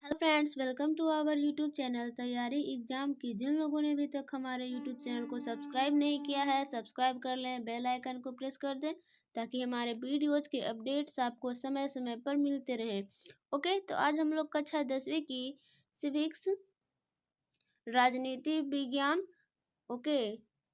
Hello friends, welcome to our YouTube channel तैयारी exam की। जिन लोगों ने अभी तक हमारे यूट्यूब चैनल को सब्सक्राइब नहीं किया है, सब्सक्राइब कर लें, बेल आइकन को प्रेस कर दें ताकि हमारे वीडियोज के अपडेट्स आपको समय समय पर मिलते रहें। ओके, तो आज हम लोग कक्षा 10वीं की सिविक्स राजनीति विज्ञान। ओके,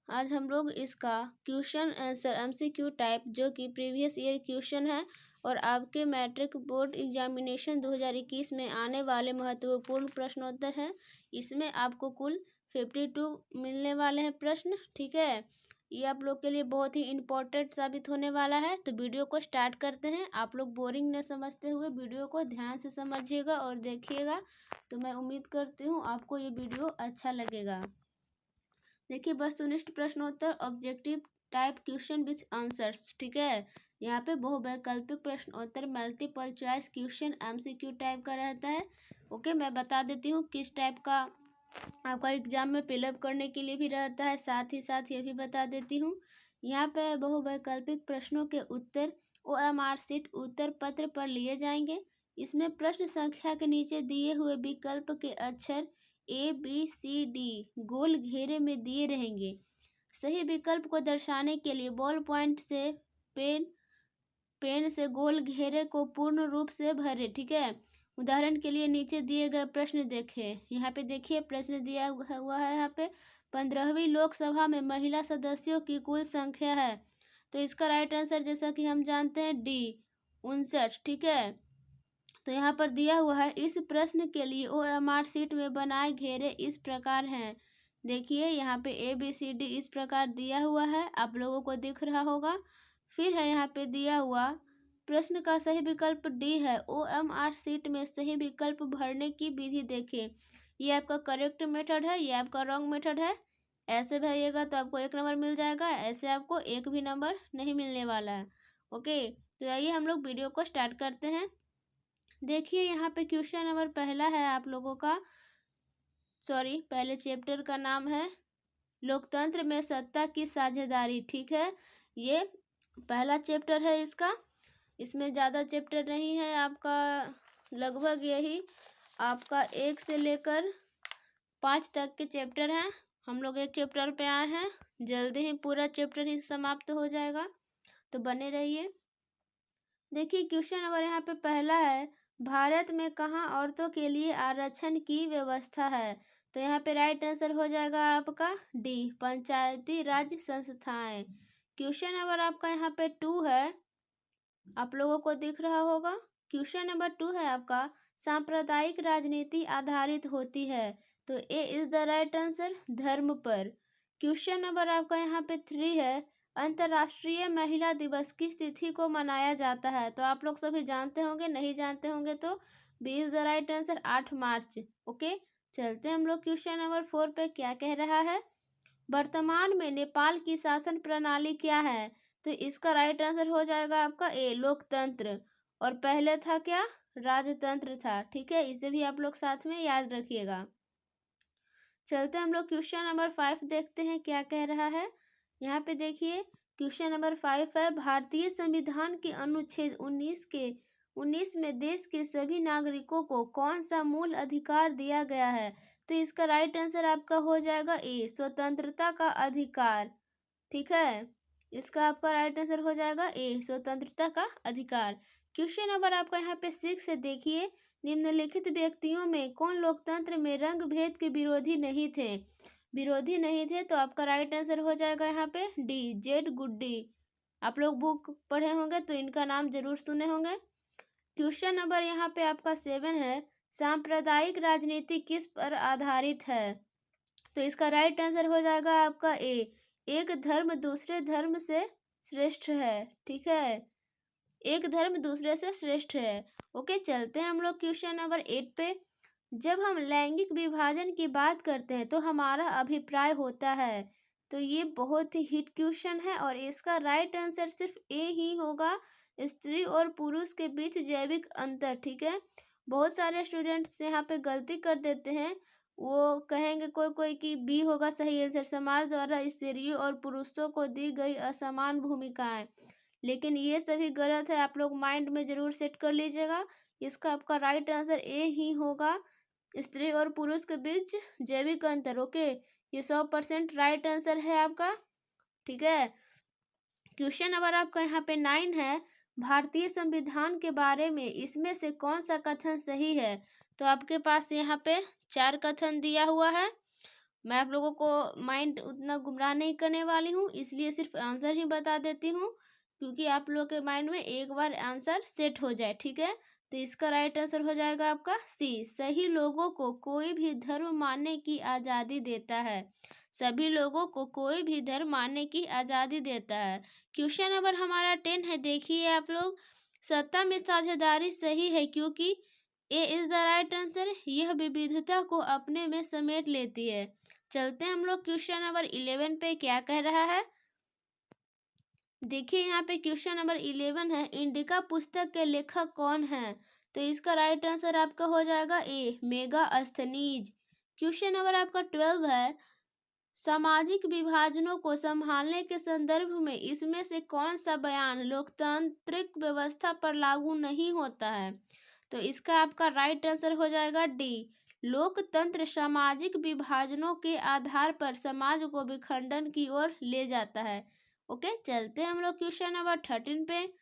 आज हम लोग इसका क्वेश्चन आंसर MCQ टाइप जो कि प्रीवियस ईयर क्वेश्चन है और आपके मैट्रिक बोर्ड एग्जामिनेशन 2021 में आने वाले महत्वपूर्ण प्रश्नोत्तर है। इसमें आपको कुल 52 मिलने वाले हैं प्रश्न। ठीक है, ये आप लोग के लिए बहुत ही इम्पोर्टेंट साबित होने वाला है। तो वीडियो को स्टार्ट करते हैं। आप लोग बोरिंग न समझते हुए वीडियो को ध्यान से समझिएगा और देखिएगा। तो मैं उम्मीद करती हूँ आपको ये वीडियो अच्छा लगेगा। देखिए, वस्तुनिष्ठ प्रश्नोत्तर objective type question with answers. ठीक है, यहाँ पे बहुवैकल्पिक प्रश्नोत्तर multiple choice question MCQ type का रहता है। ओके, मैं बता देती हूँ किस टाइप का आपका एग्जाम में फिलअप करने के लिए भी रहता है, साथ ही साथ ये भी बता देती हूँ। यहाँ पे बहुवैकल्पिक प्रश्नों के उत्तर OMR शीट उत्तर पत्र पर लिए जाएंगे। इसमें प्रश्न संख्या के नीचे दिए हुए विकल्प के अक्षर ABCD गोल घेरे में दिए रहेंगे। सही विकल्प को दर्शाने के लिए बॉल पॉइंट से पेन से गोल घेरे को पूर्ण रूप से भरे। ठीक है, उदाहरण के लिए नीचे दिए गए प्रश्न देखें। यहाँ पे देखिए प्रश्न दिया हुआ है। यहाँ पे 15वीं लोकसभा में महिला सदस्यों की कुल संख्या है। तो इसका राइट आंसर जैसा कि हम जानते हैं D 59। ठीक है, तो यहाँ पर दिया हुआ है इस प्रश्न के लिए OMR शीट में बनाए घेरे इस प्रकार हैं। देखिए यहाँ पे ABCD इस प्रकार दिया हुआ है, आप लोगों को दिख रहा होगा। फिर है यहाँ पे दिया हुआ प्रश्न का सही विकल्प D है। OMR शीट में सही विकल्प भरने की विधि देखें। ये आपका करेक्ट मेथड है, ये आपका रॉन्ग मेथड है। ऐसे भरिएगा तो आपको 1 नंबर मिल जाएगा, ऐसे आपको 1 भी नंबर नहीं मिलने वाला है। ओके, तो आइए हम लोग वीडियो को स्टार्ट करते हैं। देखिए यहाँ पे क्वेश्चन नंबर पहला है आप लोगों का, पहले चैप्टर का नाम है लोकतंत्र में सत्ता की साझेदारी। ठीक है, ये पहला चैप्टर है इसका। इसमें ज़्यादा चैप्टर नहीं है आपका, लगभग यही आपका 1 से लेकर 5 तक के चैप्टर हैं। हम लोग एक चैप्टर पे आए हैं, जल्दी ही पूरा चैप्टर ही समाप्त हो जाएगा, तो बने रहिए। देखिए क्वेश्चन नंबर यहाँ पे पहला है, भारत में कहाँ औरतों के लिए आरक्षण की व्यवस्था है। तो यहाँ पे राइट आंसर हो जाएगा आपका D पंचायती राज संस्थाएं। क्वेश्चन नंबर आपका यहाँ पे 2 है, आप लोगों को दिख रहा होगा। क्वेश्चन नंबर 2 है आपका, सांप्रदायिक राजनीति आधारित होती है। तो A is the right answer, धर्म पर। क्वेश्चन नंबर आपका यहाँ पे 3 है, अंतर्राष्ट्रीय महिला दिवस किस तिथि को मनाया जाता है। तो आप लोग सभी जानते होंगे, नहीं जानते होंगे तो B is the right answer, 8 March. Okay, चलते हैं हम लोग क्वेश्चन नंबर 4 पे। क्या कह रहा है, वर्तमान में नेपाल की शासन प्रणाली क्या है। तो इसका राइट आंसर हो जाएगा आपका A लोकतंत्र, और पहले था क्या, राजतंत्र था। ठीक है, इसे भी आप लोग साथ में याद रखिएगा। चलते हम लोग क्वेश्चन नंबर 5 देखते हैं क्या कह रहा है। यहाँ पे देखिए क्वेश्चन नंबर 5 है, भारतीय संविधान के अनुच्छेद 19 में देश के सभी नागरिकों को कौन सा मूल अधिकार दिया गया है। तो इसका राइट आंसर आपका हो जाएगा A स्वतंत्रता का अधिकार। ठीक है, इसका आपका राइट आंसर हो जाएगा A स्वतंत्रता का अधिकार। क्वेश्चन नंबर आपका यहाँ पे 6 है, देखिए निम्नलिखित व्यक्तियों में कौन लोकतंत्र में रंग भेद के विरोधी नहीं थे। तो आपका राइट आंसर हो जाएगा यहाँ पे D जेड गुड्डी। आप लोग बुक पढ़े होंगे तो इनका नाम जरूर सुने होंगे। क्वेश्चन नंबर यहाँ पे आपका 7 है, सांप्रदायिक राजनीति किस पर आधारित है। तो इसका राइट आंसर हो जाएगा आपका A एक धर्म दूसरे धर्म से श्रेष्ठ है। ठीक है, एक धर्म दूसरे से श्रेष्ठ है। ओके, चलते हैं हम लोग क्वेश्चन नंबर 8 पे। जब हम लैंगिक विभाजन की बात करते हैं तो हमारा अभिप्राय होता है। तो ये बहुत ही हिट क्वेश्चन है और इसका राइट आंसर सिर्फ A ही होगा, स्त्री और पुरुष के बीच जैविक अंतर। ठीक है, बहुत सारे स्टूडेंट्स यहाँ पे गलती कर देते हैं, वो कहेंगे कोई कि B होगा सही आंसर, समाज द्वारा स्त्रियों और पुरुषों को दी गई असमान भूमिकाएं। लेकिन ये सभी गलत है, आप लोग माइंड में जरूर सेट कर लीजिएगा। इसका आपका राइट आंसर ए ही होगा। स्त्री और पुरुष के बीच जैविक अंतर। ओके, ये 100% राइट आंसर है आपका। ठीक है, क्वेश्चन नंबर आपका यहाँ पे 9 है, भारतीय संविधान के बारे में इसमें से कौन सा कथन सही है। तो आपके पास यहाँ पे 4 कथन दिया हुआ है। मैं आप लोगों को माइंड उतना गुमराह नहीं करने वाली हूँ, इसलिए सिर्फ आंसर ही बता देती हूँ, क्योंकि आप लोग के माइंड में एक बार आंसर सेट हो जाए। ठीक है, तो इसका राइट आंसर हो जाएगा आपका सी, सही लोगों को कोई भी धर्म मानने की आज़ादी देता है। सभी लोगों को कोई भी धर्म मानने की आज़ादी देता है। क्वेश्चन नंबर हमारा 10 है, देखिए आप लोग, सत्ता में साझेदारी सही है क्योंकि ए इज द राइट आंसर, यह विविधता को अपने में समेट लेती है। चलते हैं हम लोग क्वेश्चन नंबर 11 पे, क्या कह रहा है। देखिए यहाँ पे क्वेश्चन नंबर 11 है, इंडिका पुस्तक के लेखक कौन है। तो इसका राइट आंसर आपका हो जाएगा ए, मेगास्थनीज। क्वेश्चन नंबर आपका 12 है, सामाजिक विभाजनों को संभालने के संदर्भ में इसमें से कौन सा बयान लोकतांत्रिक व्यवस्था पर लागू नहीं होता है। तो इसका आपका राइट आंसर हो जाएगा डी, लोकतंत्र सामाजिक विभाजनों के आधार पर समाज को विखंडन की ओर ले जाता है। ओके, चलते हैं हम लोग क्वेश्चन नंबर 13 पे।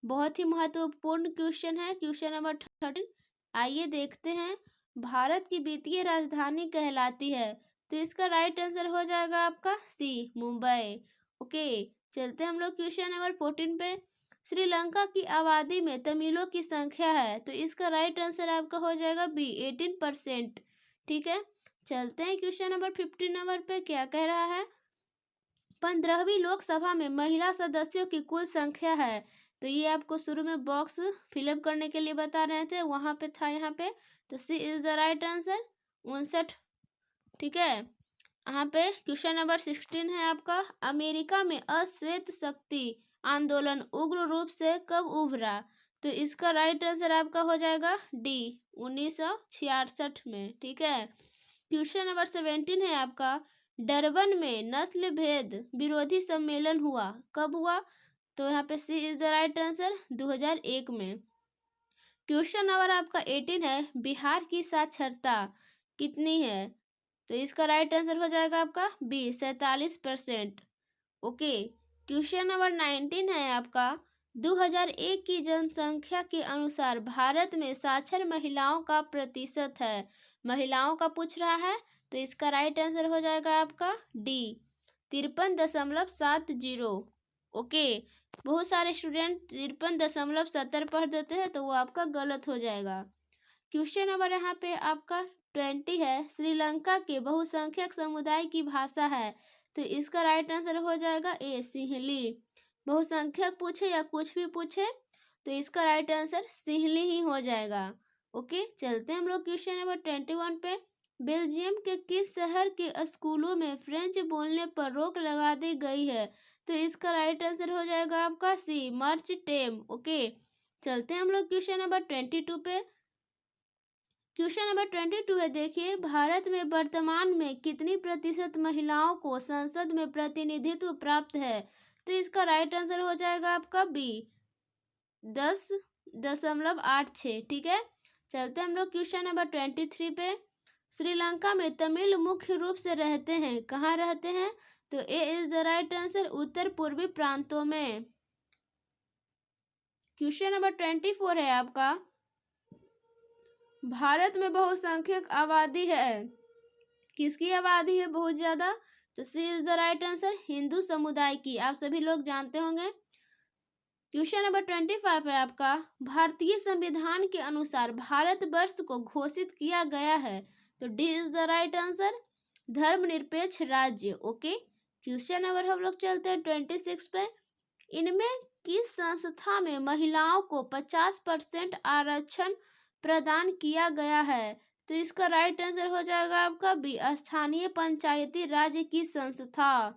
बहुत ही महत्वपूर्ण क्वेश्चन है क्वेश्चन नंबर 13। आइए देखते हैं, भारत की वित्तीय राजधानी कहलाती है। तो इसका राइट आंसर हो जाएगा आपका सी, मुंबई। ओके, चलते हैं हम लोग क्वेश्चन नंबर 14 पे। श्रीलंका की आबादी में तमिलों की संख्या है। तो इसका राइट आंसर आपका हो जाएगा बी, 18%। ठीक है, चलते हैं क्वेश्चन नंबर 15 नंबर पे, क्या कह रहा है। 15वीं लोकसभा में महिला सदस्यों की कुल संख्या है। तो ये आपको शुरू में बॉक्स फिलअप करने के लिए बता रहे थे, वहां पे था यहाँ पे। तो C is the right answer, 59। ठीक है, यहाँ पे क्वेश्चन नंबर 16 है आपका, अमेरिका में अश्वेत शक्ति आंदोलन उग्र रूप से कब उभरा। तो इसका राइट आंसर आपका हो जाएगा डी, 1966 में। ठीक है, क्वेश्चन नंबर 17 है आपका, डरबन में नस्ल भेद विरोधी सम्मेलन हुआ, कब हुआ। तो यहाँ पे सी इज द राइट आंसर, 2001 में। क्वेश्चन नंबर आपका 18 है, बिहार की साक्षरता कितनी है। तो इसका राइट आंसर हो जाएगा आपका बी, 47%। ओके, क्वेश्चन नंबर 19 है आपका, 2001 की जनसंख्या के अनुसार भारत में साक्षर महिलाओं का प्रतिशत है। महिलाओं का पूछ रहा है, तो इसका राइट आंसर हो जाएगा आपका डी, 53.70। ओके, बहुत सारे स्टूडेंट 53.70 पढ़ देते हैं, तो वो आपका गलत हो जाएगा। क्वेश्चन नंबर यहाँ पे आपका 20 है, श्रीलंका के बहुसंख्यक समुदाय की भाषा है। तो इसका राइट आंसर हो जाएगा ए, सिंहली। बहुसंख्यक पूछे या कुछ भी पूछे, तो इसका राइट आंसर सिंहली ही हो जाएगा। ओके, चलते हैं हम लोग क्वेश्चन नंबर 21 पे। बेल्जियम के किस शहर के स्कूलों में फ्रेंच बोलने पर रोक लगा दी गई है। तो इसका राइट आंसर हो जाएगा आपका सी, मार्च टेम। ओके, चलते हैं हम लोग क्वेश्चन नंबर 22 पे। क्वेश्चन नंबर 22 है, देखिए, भारत में वर्तमान में कितनी प्रतिशत महिलाओं को संसद में प्रतिनिधित्व प्राप्त है। तो इसका राइट आंसर हो जाएगा आपका बी, 10.86। ठीक है, चलते हैं हम लोग क्वेश्चन नंबर 23 पे। श्रीलंका में तमिल मुख्य रूप से रहते हैं, कहाँ रहते हैं। तो ए इज द राइट आंसर, उत्तर पूर्वी प्रांतों में। क्वेश्चन नंबर 24 है आपका, भारत में बहुसंख्यक आबादी है, किसकी आबादी है बहुत ज्यादा। तो C is the right answer, Hindu समुदाय की। आप सभी लोग जानते होंगे। क्वेश्चन नंबर 25 है आपका, भारतीय संविधान के अनुसार भारतवर्ष को घोषित किया गया है। तो D is the right answer, धर्मनिरपेक्ष राज्य। ओके, क्वेश्चन नंबर हम लोग चलते हैं 26 पे। इनमें किस संस्था में महिलाओं को 50% आरक्षण प्रदान किया गया है। तो इसका राइट आंसर हो जाएगा आपका बी, स्थानीय पंचायती राज की संस्था।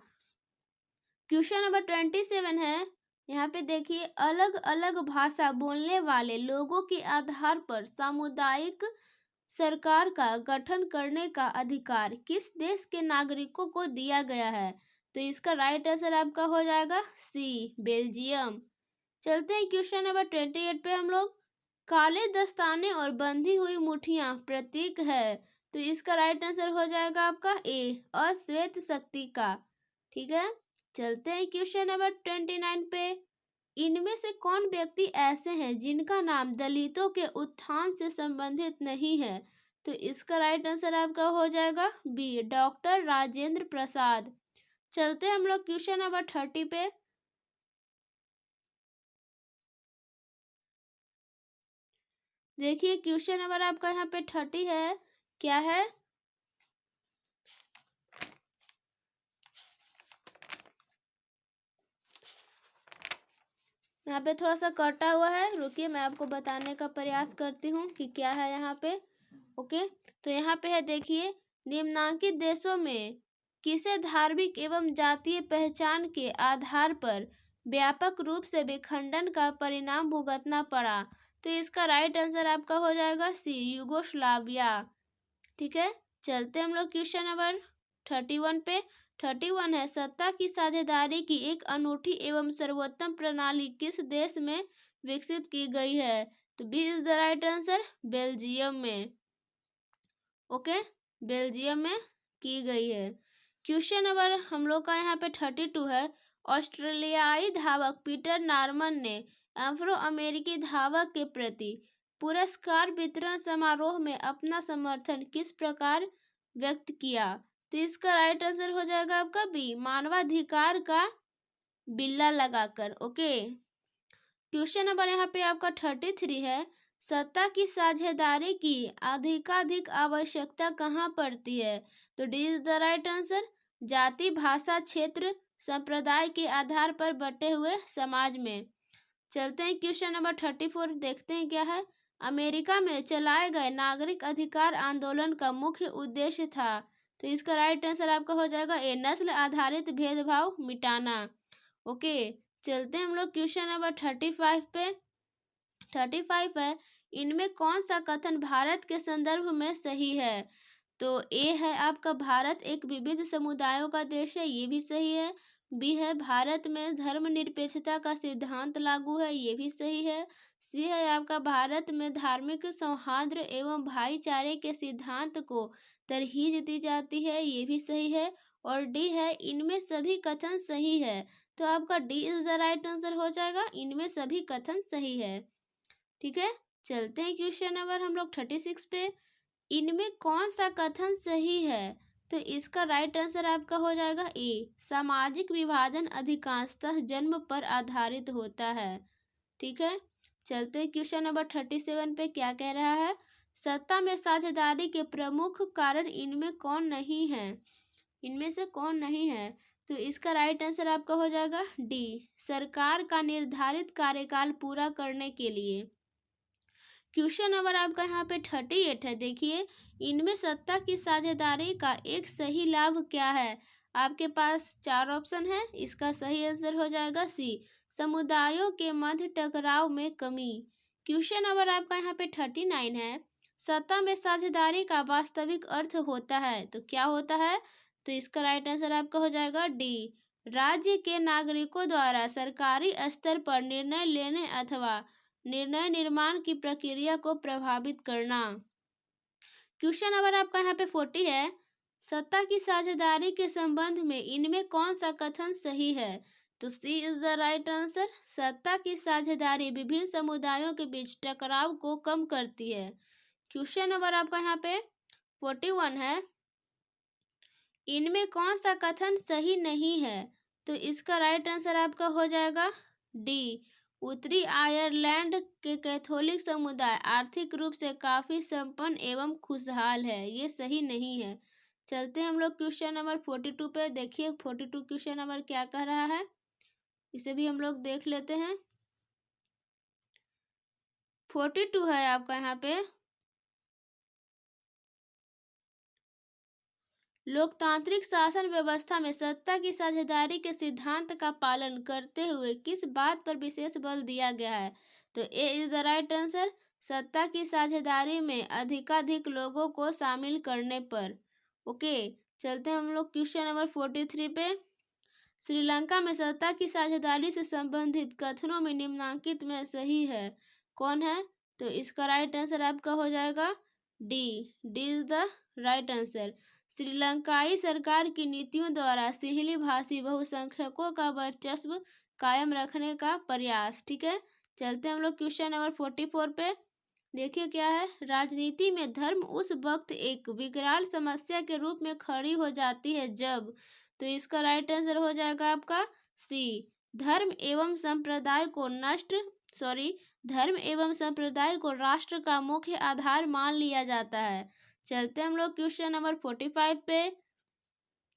क्वेश्चन नंबर 27 है, यहाँ पे देखिए, अलग अलग भाषा बोलने वाले लोगों के आधार पर सामुदायिक सरकार का गठन करने का अधिकार किस देश के नागरिकों को दिया गया है। तो इसका राइट आंसर आपका हो जाएगा सी, बेल्जियम। चलते हैं क्वेश्चन नंबर 28 पे हम लोग, काले दस्ताने और बंधी हुई मुठियां प्रतीक है, तो इसका राइट आंसर हो जाएगा आपका ए, अश्वेत शक्ति का। ठीक है, चलते हैं क्वेश्चन नंबर 29 पे। इनमें से कौन व्यक्ति ऐसे हैं जिनका नाम दलितों के उत्थान से संबंधित नहीं है, तो इसका राइट आंसर आपका हो जाएगा बी, डॉक्टर राजेंद्र प्रसाद। चलते हैं हम लोग क्वेश्चन नंबर 30 पे। देखिए क्वेश्चन नंबर आपका यहाँ पे 30 है, क्या है, यहाँ पे थोड़ा सा कटा हुआ है, रुकिए मैं आपको बताने का प्रयास करती हूँ कि क्या है यहाँ पे। ओके, तो यहाँ पे है, देखिए, निम्नांकित देशों में किसे धार्मिक एवं जातीय पहचान के आधार पर व्यापक रूप से विखंडन का परिणाम भुगतना पड़ा, तो इसका राइट आंसर आपका हो जाएगा सी, यूगोस्लाविया। ठीक है, चलते हम लोग क्वेश्चन नंबर 31 पे। 31 है, सत्ता की साझेदारी की एक अनूठी एवं सर्वोत्तम प्रणाली किस देश में विकसित की गई है, तो B is the right answer, Belgium में। ओके, बेल्जियम में की गई है। क्वेश्चन नंबर हम लोग का यहाँ पे 32 है, ऑस्ट्रेलियाई धावक पीटर नॉर्मन ने अफ्रो अमेरिकी धावक के प्रति पुरस्कार वितरण समारोह में अपना समर्थन किस प्रकार व्यक्त किया, तो इसका राइट आंसर हो जाएगा आपका बी, मानवाधिकार का बिल्ला लगाकर। ओके, क्वेश्चन नंबर यहाँ पे आपका 33 है, सत्ता की साझेदारी की अधिकाधिक आवश्यकता कहाँ पड़ती है, तो D is the right answer, जाति भाषा क्षेत्र संप्रदाय के आधार पर बटे हुए समाज में। चलते हैं क्वेश्चन नंबर 34, देखते हैं क्या है। अमेरिका में चलाए गए नागरिक अधिकार आंदोलन का मुख्य उद्देश्य था, तो इसका राइट आंसर आपका हो जाएगा ए, नस्ल आधारित भेदभाव मिटाना। ओके, चलते हैं हम लोग क्वेश्चन नंबर 35 पे। 35 है, इनमें कौन सा कथन भारत के संदर्भ में सही है, तो ए है आपका, भारत एक विविध समुदायों का देश है, ये भी सही है। बी है, भारत में धर्मनिरपेक्षता का सिद्धांत लागू है, ये भी सही है। सी है आपका, भारत में धार्मिक सौहार्द एवं भाईचारे के सिद्धांत को तरहीज दी जाती है, ये भी सही है। और डी है, इनमें सभी कथन सही है, तो आपका D is the right answer हो जाएगा, इनमें सभी कथन सही है। ठीक है, चलते हैं क्वेश्चन नंबर हम लोग 36 पे। इनमें कौन सा कथन सही है, तो इसका राइट आंसर आपका हो जाएगा ए, सामाजिक विभाजन अधिकांशतः जन्म पर आधारित होता है। ठीक है, चलते हैं क्वेश्चन नंबर 37 पे, क्या कह रहा है, सत्ता में साझेदारी के प्रमुख कारण इनमें कौन नहीं है, इनमें से कौन नहीं है, तो इसका राइट आंसर आपका हो जाएगा डी, सरकार का निर्धारित कार्यकाल पूरा करने के लिए। क्वेश्चन नंबर आपका यहाँ पे 38 है, देखिए, इनमें सत्ता की साझेदारी का एक सही लाभ क्या है, आपके पास 4 ऑप्शन है, इसका सही आंसर हो जाएगा सी, समुदायों के मध्य टकराव में कमी। क्वेश्चन नंबर आपका यहाँ पे 39 है, सत्ता में साझेदारी का वास्तविक अर्थ होता है, तो क्या होता है, तो इसका राइट आंसर आपका हो जाएगा डी, राज्य के नागरिकों द्वारा सरकारी स्तर पर निर्णय लेने अथवा निर्णय निर्माण की प्रक्रिया को प्रभावित करना। क्वेश्चन नंबर आपका यहाँ पे 40 है, सत्ता की साझेदारी के संबंध में इनमें कौन सा कथन सही है, तो C is the right answer, सत्ता की साझेदारी विभिन्न समुदायों के बीच टकराव को कम करती है। क्वेश्चन नंबर आपका यहाँ पे 41 है, इनमें कौन सा कथन सही नहीं है, तो इसका राइट आंसर आपका हो जाएगा डी, उत्तरी आयरलैंड के कैथोलिक समुदाय आर्थिक रूप से काफी संपन्न एवं खुशहाल है, ये सही नहीं है। चलते हैं हम लोग क्वेश्चन नंबर 42 पे, देखिए 42 क्वेश्चन नंबर क्या कह रहा है, इसे भी हम लोग देख लेते हैं। 42 है आपका यहाँ पे, लोकतांत्रिक शासन व्यवस्था में सत्ता की साझेदारी के सिद्धांत का पालन करते हुए किस बात पर विशेष बल दिया गया है, तो ए इज द राइट आंसर, सत्ता की साझेदारी में अधिकाधिक लोगों को शामिल करने पर। ओके, चलते हैं हम लोग क्वेश्चन नंबर 43 पे। श्रीलंका में सत्ता की साझेदारी से संबंधित कथनों में निम्नांकित में सही है, कौन है, तो इसका राइट आंसर आपका हो जाएगा D. D is the right answer. श्रीलंकाई सरकार की नीतियों द्वारा सिंहली भाषी बहुसंख्यकों का वर्चस्व कायम रखने का प्रयास। ठीक है, चलते हैं हम लोग क्वेश्चन नंबर 44 पे। देखिए क्या है, राजनीति में धर्म उस वक्त एक विकराल समस्या के रूप में खड़ी हो जाती है जब, तो इसका राइट आंसर हो जाएगा आपका सी। धर्म एवं संप्रदाय को धर्म एवं संप्रदाय को राष्ट्र का मुख्य आधार मान लिया जाता है। चलते हम लोग क्वेश्चन नंबर 45 पे।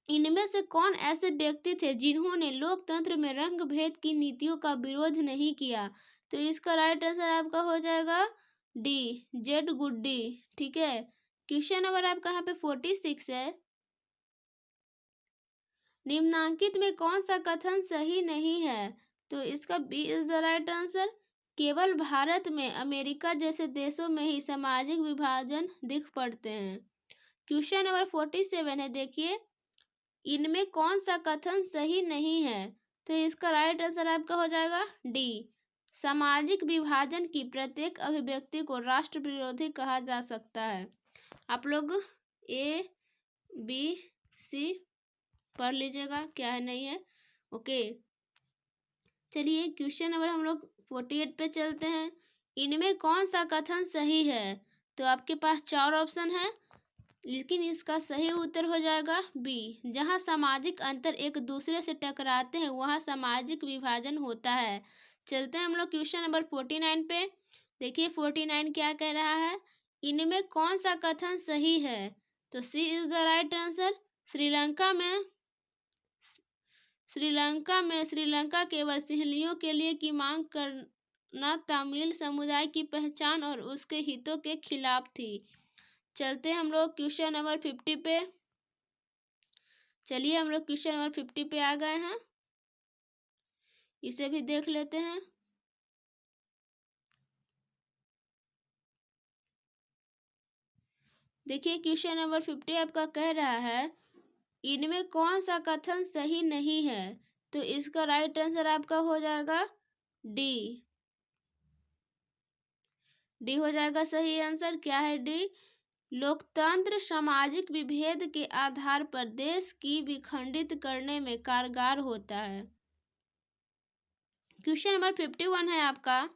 इनमें से कौन ऐसे व्यक्ति थे जिन्होंने लोकतंत्र में रंग भेद की नीतियों का विरोध नहीं किया? तो इसका राइट आंसर आपका हो जाएगा डी, जेड गुड्डी। ठीक है, क्वेश्चन नंबर आपका यहाँ पे 46 है। निम्नांकित में कौन सा कथन सही नहीं है? तो इसका B is the right answer. केवल भारत में अमेरिका जैसे देशों में ही सामाजिक विभाजन दिख पड़ते हैं। क्वेश्चन नंबर 47 है, देखिए इनमें कौन सा कथन सही नहीं है? तो इसका राइट आंसर आपका हो जाएगा डी। सामाजिक विभाजन की प्रत्येक अभिव्यक्ति को राष्ट्र विरोधी कहा जा सकता है। आप लोग ए बी सी पढ़ लीजिएगा क्या है नहीं है। ओके, चलिए क्वेश्चन नंबर हम लोग 48 पे चलते हैं। इनमें कौन सा कथन सही है? तो आपके पास 4 ऑप्शन है, लेकिन इसका सही उत्तर हो जाएगा बी। जहां सामाजिक अंतर एक दूसरे से टकराते हैं वहां सामाजिक विभाजन होता है। चलते हैं हम लोग क्वेश्चन नंबर 49 पे। देखिए 49 क्या कह रहा है, इनमें कौन सा कथन सही है? तो C is the right answer. Sri Lanka केवल सिंहलियों के लिए की मांग करना तमिल समुदाय की पहचान और उसके हितों के खिलाफ थी। चलते हम लोग क्वेश्चन नंबर 50 पे। चलिए हम लोग क्वेश्चन नंबर 50 पे आ गए हैं, इसे भी देख लेते हैं। देखिए क्वेश्चन नंबर 50 आपका कह रहा है, इनमें कौन सा कथन सही नहीं है? तो इसका राइट आंसर आपका हो जाएगा डी। डी हो जाएगा सही आंसर। क्या है डी? लोकतंत्र सामाजिक विभेद के आधार पर देश की विखंडित करने में कारगर होता है। क्वेश्चन नंबर 51 है आपका,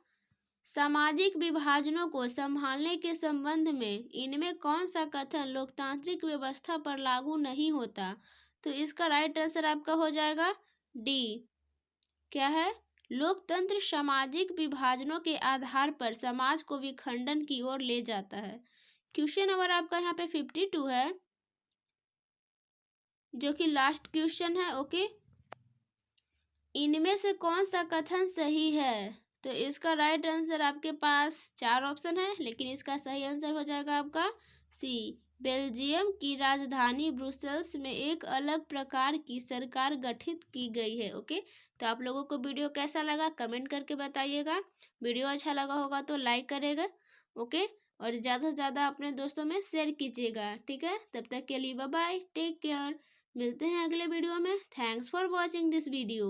सामाजिक विभाजनों को संभालने के संबंध में इनमें कौन सा कथन लोकतांत्रिक व्यवस्था पर लागू नहीं होता? तो इसका राइट आंसर आपका हो जाएगा डी। क्या है? लोकतंत्र सामाजिक विभाजनों के आधार पर समाज को विखंडन की ओर ले जाता है। क्वेश्चन नंबर आपका यहाँ पे 52 है, जो कि लास्ट क्वेश्चन है। ओके, इनमें से कौन सा कथन सही है? तो इसका राइट आंसर आपके पास 4 ऑप्शन है, लेकिन इसका सही आंसर हो जाएगा आपका सी। बेल्जियम की राजधानी ब्रुसेल्स में एक अलग प्रकार की सरकार गठित की गई है। ओके, तो आप लोगों को वीडियो कैसा लगा कमेंट करके बताइएगा। वीडियो अच्छा लगा होगा तो लाइक करेगा। ओके, और ज़्यादा से ज़्यादा अपने दोस्तों में शेयर कीजिएगा। ठीक है, तब तक के लिए बाय बाय, टेक केयर। मिलते हैं अगले वीडियो में। Thanks for watching this video.